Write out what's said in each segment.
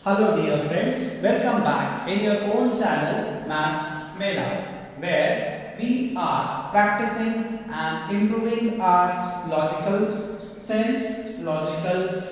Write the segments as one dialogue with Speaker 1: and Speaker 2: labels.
Speaker 1: Hello dear friends, welcome back in your own channel Maths Mela, where we are practicing and improving our logical sense, logical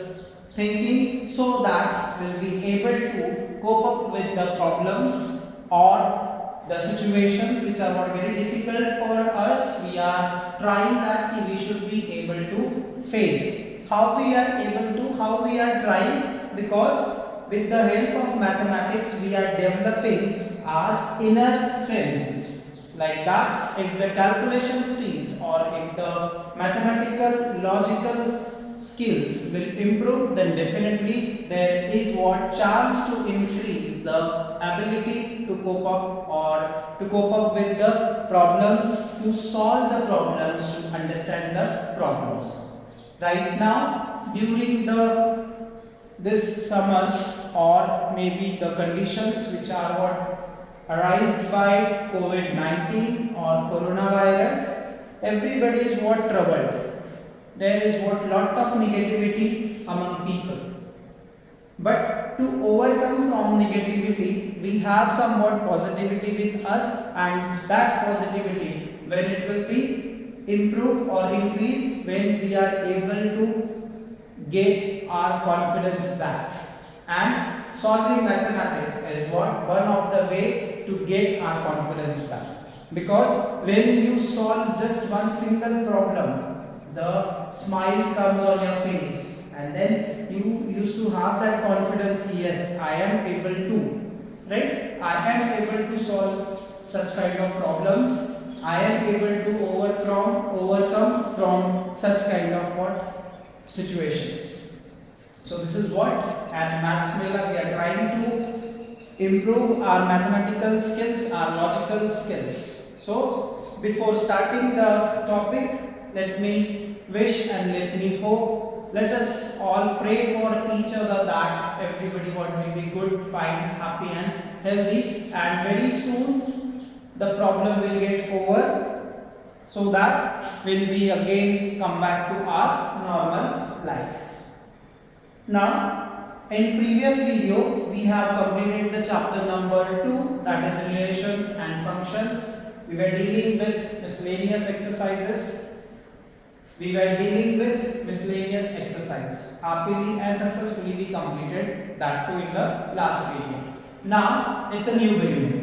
Speaker 1: thinking, so that we'll be able to cope up with the problems or the situations which are not very difficult for us. We are trying that we should be able to face. How we are able to, how we are trying, because with the help of mathematics we are developing our inner senses. Like that, if the calculation skills or if the mathematical logical skills will improve, then definitely there is what chance to increase the ability to cope up or to cope up with the problems, to solve the problems, to understand the problems. Right now, during the this summers or maybe the conditions which are what arise by COVID-19 or coronavirus, everybody is what troubled. There is what lot of negativity among people. But to overcome from negativity, we have somewhat positivity with us, and that positivity, when it will be improved or increased, when we are able to get our confidence back. And solving mathematics is what one of the way to get our confidence back. Because when you solve just one single problem, the smile comes on your face, and then you used to have that confidence. Yes, I am able to, right? I am able to solve such kind of problems. I am able to overcome from such kind of what situations. So this is what at Maths Mela we are trying to improve our mathematical skills, our logical skills. So before starting the topic, let me wish and let me hope. Let us all pray for each other that everybody what will be good, fine, happy and healthy, and very soon the problem will get over, so that we'll be again come back to our normal life. Now, in previous video, we have completed the chapter number 2, that is relations and functions. We were dealing with miscellaneous exercises. Happily and successfully we completed that too in the last video. Now, it's a new beginning.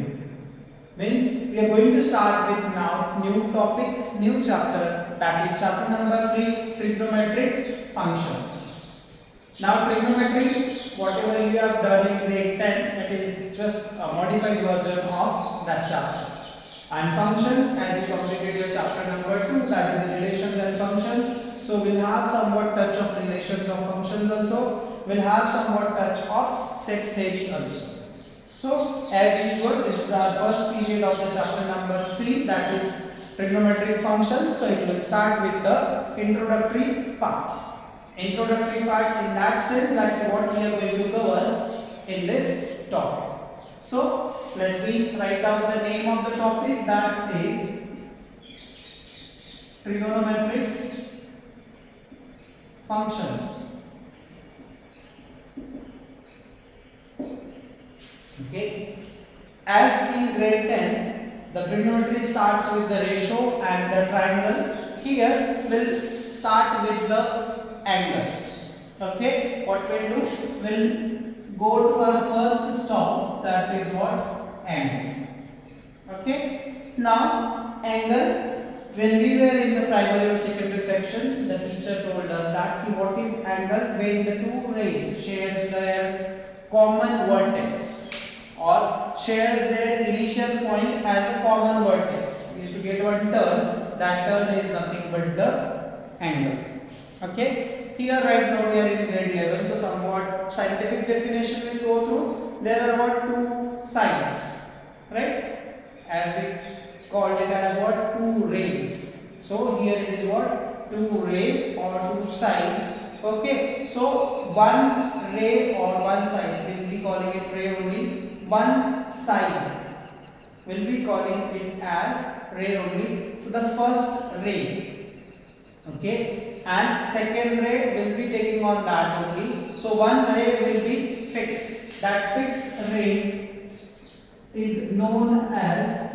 Speaker 1: Means we are going to start with now new topic, new chapter, that is chapter number 3, trigonometric functions. Now trigonometry, whatever you have done in grade 10, it is just a modified version of that chapter. And functions, as you completed your chapter number 2, that is relations and functions. So we'll have somewhat touch of relations of functions also. We'll have somewhat touch of set theory also. So as usual, this is our first period of the chapter number 3, that is trigonometric functions. So it will start with the introductory part. Introductory part in that sense that what we are going to cover in this topic. So let me write down the name of the topic, that is trigonometric functions. Okay. As in grade 10, the trigonometry starts with the ratio and the triangle. Here we'll start with the angles. Okay, what we'll do, we'll go to our first stop, that is what, angle. Okay, now angle, when we were in the primary or secondary section, the teacher told us that what is angle when the two rays shares their common vertex or shares their initial point as a common vertex. We used to get one turn, that turn is nothing but the angle. Okay, here right now we are in grade 11, so somewhat scientific definition will go through. There are what, two sides, right? As we called it as what, two rays. So here it is what, two rays or two sides. Okay, so one ray or one side, we will be calling it ray only. One side will be calling it as ray only. So the first ray, okay, and second ray will be taking on that only. So one ray will be fixed. That fixed rate is known as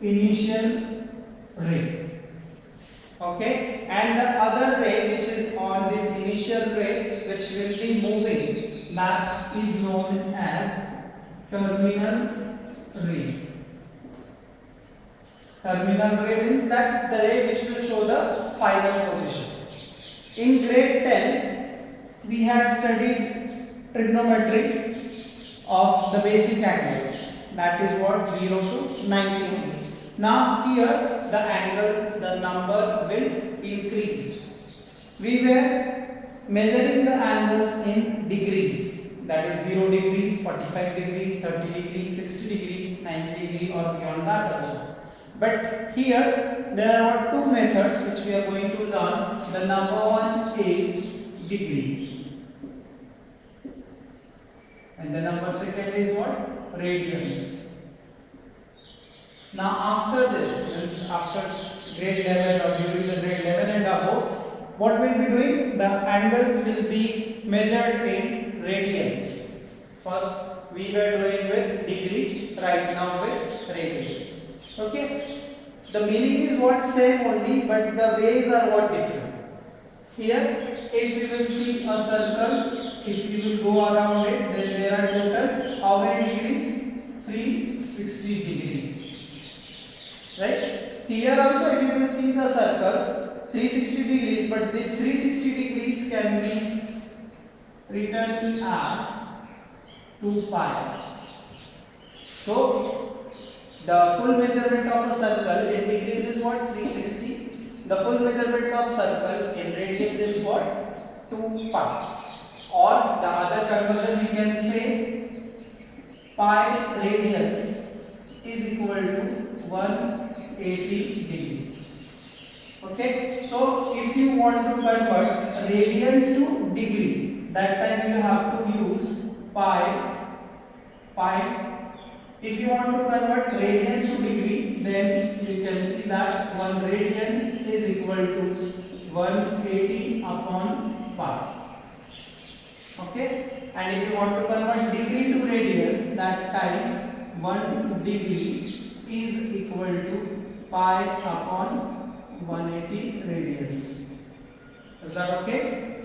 Speaker 1: initial rate. Okay, and the other ray which is on this initial ray which will be moving, that is known as terminal ray. Terminal ray means that the ray which will show the final position. In grade 10 we had studied trigonometry of the basic angles, that is what 0 to 90. Now here the angle, the number will increase. We were measuring the angles in degrees, that is 0 degree, 45 degree, 30 degree, 60 degree, 90 degree or beyond that also. But here there are two methods which we are going to learn. The number one is degree and the number second is what? Radians. Now after this, means after grade 11 or during the grade 11 and above, what we'll be doing? The angles will be measured in radians. First we were doing with degree, right now with radians. Okay, the meaning is what same only, but the ways are what different. Here if we will see a circle, if we will go around it, then there are total how many degrees? 360 degrees. Right? Here also if you will see the circle 360 degrees, but this 360 degrees can be written as 2 pi. So the full measurement of a circle in degrees is what? 360. The full measurement of circle in radians is what? 2 pi. Or the other conversion we can say pi radians is equal to 180 degree. Okay, so if you want to convert radians to degree, that time you have to use pi. If you want to convert radians to degree, then you can see that 1 radian is equal to 180 upon pi. Okay, and if you want to convert degree to radians, that time 1 degree is equal to pi upon 180 radians. Is that okay?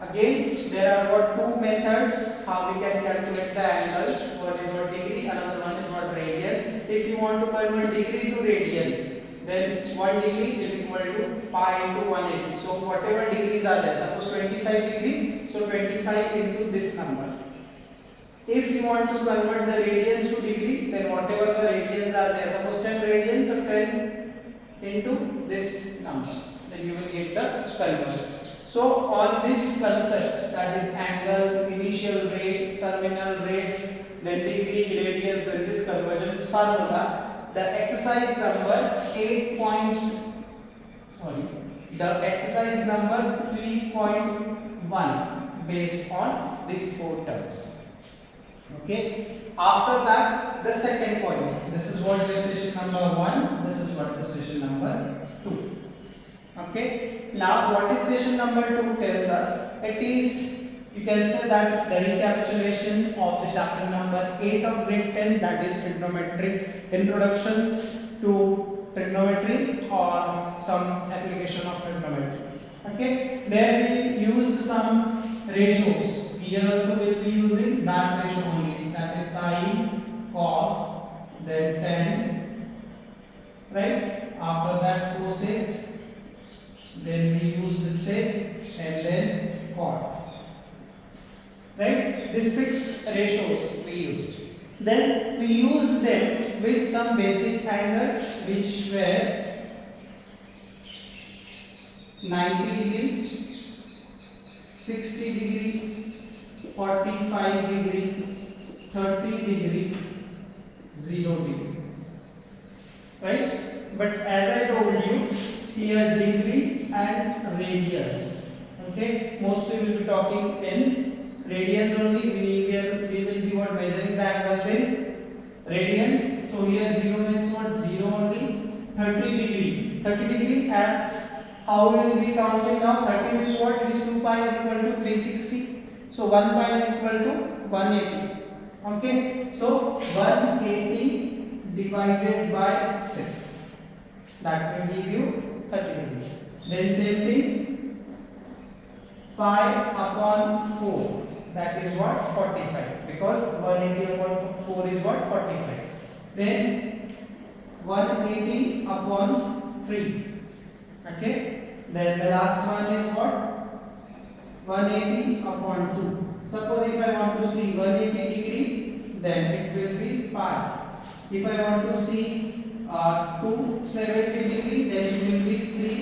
Speaker 1: Again, there are what two methods how we can calculate the angles. One is what degree, another one is what radian. If you want to convert degree to radian, then 1 degree is equal to pi into 180. So whatever degrees are there, suppose 25 degrees, so 25 into this number. If you want to convert the radians to degree, then whatever the radians are there, suppose 10 radians, so 10 into this number, then you will get the conversion. So on these concepts, that is angle, initial rate, terminal rate, then degree, radians, then this conversion is formula. The exercise number 3.1 based on these four terms. Okay. After that, the second point. This is what discussion number 1. This is what discussion number 2. Okay. Now, what is question number 2 tells us? It is, you can say that the recapitulation of the chapter number 8 of grade 10, that is trigonometry, introduction to trigonometry or some application of trigonometry. Okay. There we used some ratios. Here also we will be using that ratio only. That is sine, cos, then tan, right? After that cosec. Then we use the sec and then cot. Right? These 6 ratios we used. Then we used them with some basic angles which were 90 degree, 60 degree, 45 degree, 30 degree, 0 degree. Right? But as I told you, here degree and radians. Okay, mostly we will be talking in radians only. We will be what measuring the angles in radians. So here 0 means what? 0 only. 30 degree. 30 degree as how we will be counting now? 30 means what? It is 2 pi is equal to 360. So 1 pi is equal to 180. Okay. So 180 divided by 6. That will give you 30 degree. Then same thing, pi upon 4. That is what? 45. Because 180 upon 4 is what? 45. Then 180 upon 3. Okay. Then the last one is what? 180 upon 2. Suppose if I want to see 180 degree, then it will be pi. If I want to see 270 degree, then it will be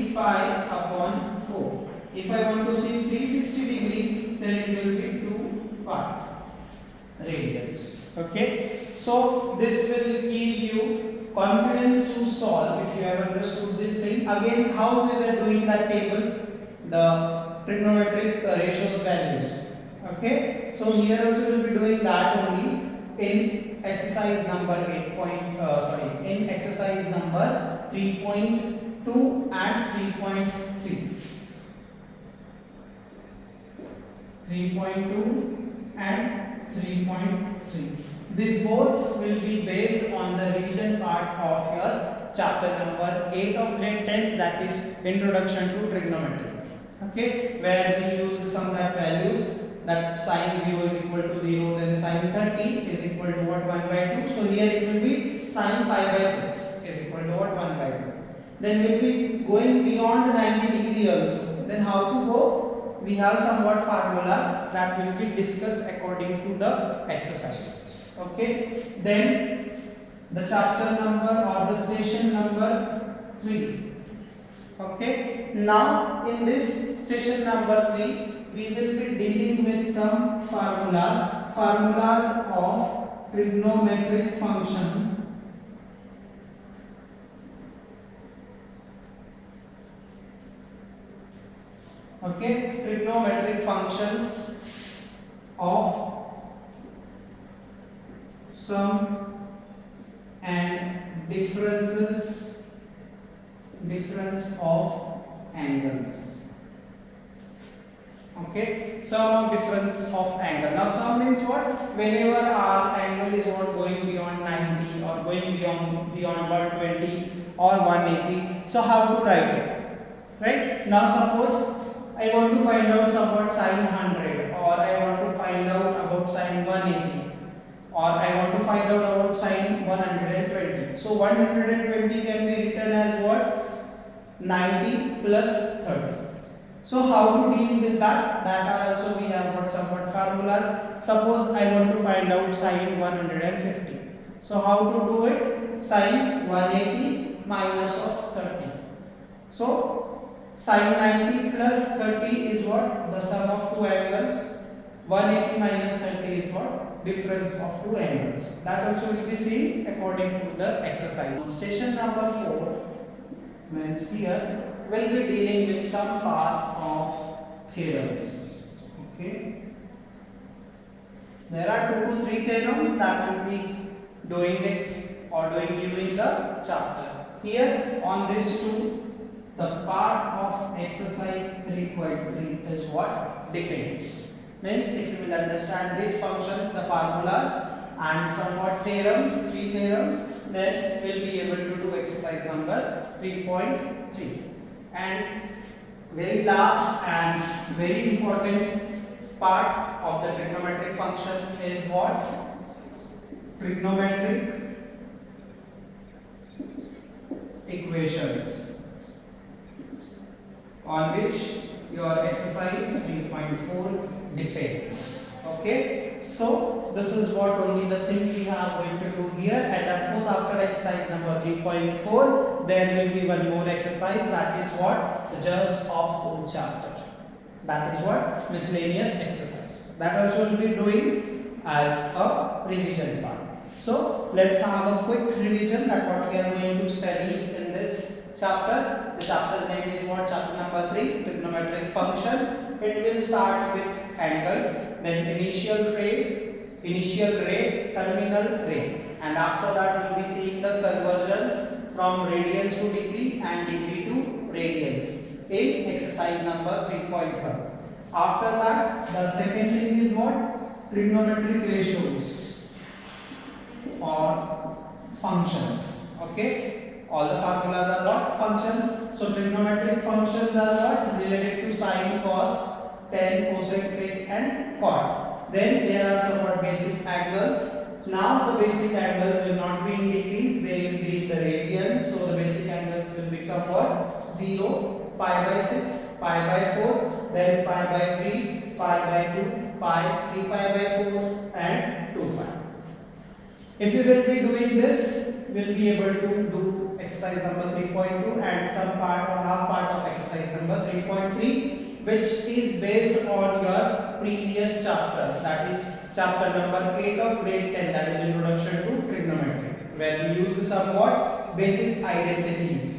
Speaker 1: 3 pi upon 4. If I want to see 360 degree, then it will be 2 pi radians. Okay. So this will give you confidence to solve if you have understood this thing. Again, how we were doing that table, the trigonometric ratios values. Okay. So here also we will be doing that only in exercise number 8 in exercise number 3.2 and 3.3. 3.2 and 3.3. These both will be based on the revision part of your chapter number 8 of grade 10, that is Introduction to Trigonometry. Okay, where we use some that values, that sine 0 is equal to 0, then sine 30 is equal to what? 1 by 2. So here it will be sine pi by 6 is equal to what? 1 by 2. Then we will be going beyond 90 degree also. Then how to go? We have somewhat formulas that will be discussed according to the exercises. Okay. Then the chapter number or the station number 3. Okay. Now in this station number 3, we will be dealing with some formulas of trigonometric function. Okay, trigonometric functions of sum and difference of angles. Okay, sum of difference of angle. Now sum means what? Whenever our angle is not going beyond 90 or going beyond 120 or 180. So how to write it? Right? Now suppose I want to find out about sine 100, or I want to find out about sine 180, or I want to find out about sine 120. So 120 can be written as what? 90 plus 30. So how to deal with that? That are also we have got somewhat formulas. Suppose I want to find out sine 150. So how to do it? Sine 180 minus of 30. So sine 90 plus 30 is what? The sum of two angles. 180 minus 30 is what? Difference of two angles. That also will be seen according to the exercise. Station number 4 means here we'll be dealing with some part of theorems. Okay. There are 2 to 3 theorems that will be doing it or doing during the chapter. Here on this 2, the part of exercise 3.3 is what? Depends. Means if you will understand these functions, the formulas and somewhat theorems, 3 theorems, then we will be able to do exercise number 3.3. And very last and very important part of the trigonometric function is what? Trigonometric equations, on which your exercise 3.4 depends. Okay, so this is what only the thing we are going to do here, and of course after exercise number 3.4 there will be one more exercise, that is what? The just of whole chapter. That is what? Miscellaneous exercise. That also will be doing as a revision part. So let's have a quick revision that what we are going to study in this chapter. The chapter's name is what? Chapter number 3, trigonometric function. It will start with angle, then initial rate, terminal rate, and after that we will be seeing the conversions from radians to degree and degree to radians in exercise number 3.1. After that, the second thing is what? Trigonometric ratios or functions. Okay, all the formulas are what? Functions. So trigonometric functions are what? Related to sine, cos, tan, cosec, sec and cot. Then there are some what basic angles. Now the basic angles will not be in degrees, they will be in the radians. So the basic angles will become what? 0, pi by 6, pi by 4, then pi by 3, pi by 2, pi, 3 pi by 4 and 2 pi. If you will be doing this, we'll be able to do exercise number 3.2 and some part or half part of exercise number 3.3, which is based on your previous chapter, that is chapter number 8 of grade 10, that is introduction to trigonometry, where we use the somewhat basic identities,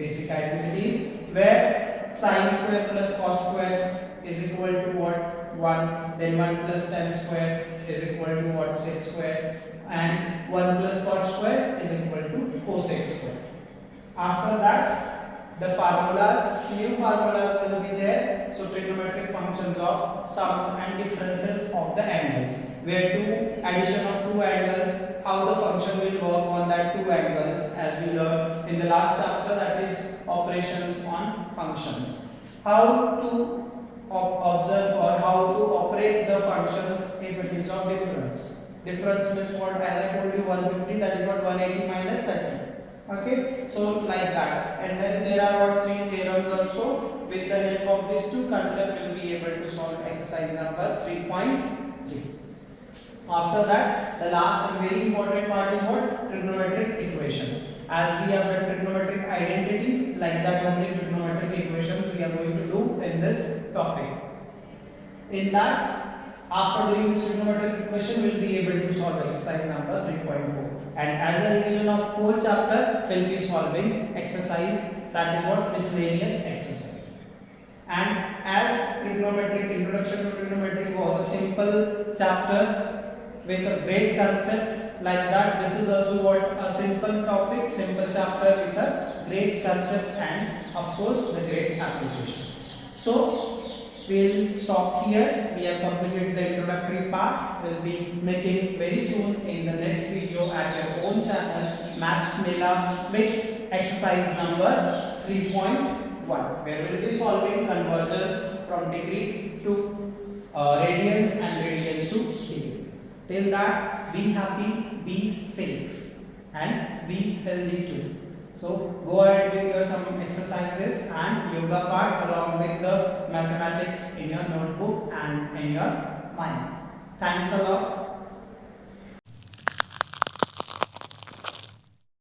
Speaker 1: where sine square plus cos square is equal to what? 1, then 1 plus tan square is equal to what? Sec square, and 1 plus cot square is equal to cosec square. After that, the formulas, new formulas will be there. So trigonometric functions of sums and differences of the angles, where addition of two angles, how the function will work on that two angles, as we learned in the last chapter, that is operations on functions. How to observe or how to operate the functions if it is of difference. Difference means what? As I told you, 150, that is what? 180 minus 30. Okay, so like that. And then there are what? 3 theorems also. With the help of these two concepts, we will be able to solve exercise number 3.3. After that, the last and very important part is what? Trigonometric equation. As we have done trigonometric identities, like that only trigonometric equations we are going to do in this topic. In that, after doing this trigonometric equation, we will be able to solve exercise number 3.4. And as a revision of whole chapter, we will be solving exercise, that is what? Miscellaneous exercise. And as trigonometric, introduction to trigonometry was a simple chapter with a great concept, like that this is also what? A simple topic, simple chapter with a great concept and of course the great application. So we'll stop here. We have completed the introductory part. We'll be meeting very soon in the next video at your own channel, Maths Mela, with exercise number 3.1, where we'll be solving conversions from degree to radians and radians to degree. Till that, be happy, be safe and be healthy too. So go ahead with your some exercises and yoga part along with the mathematics in your notebook and in your mind. Thanks a lot.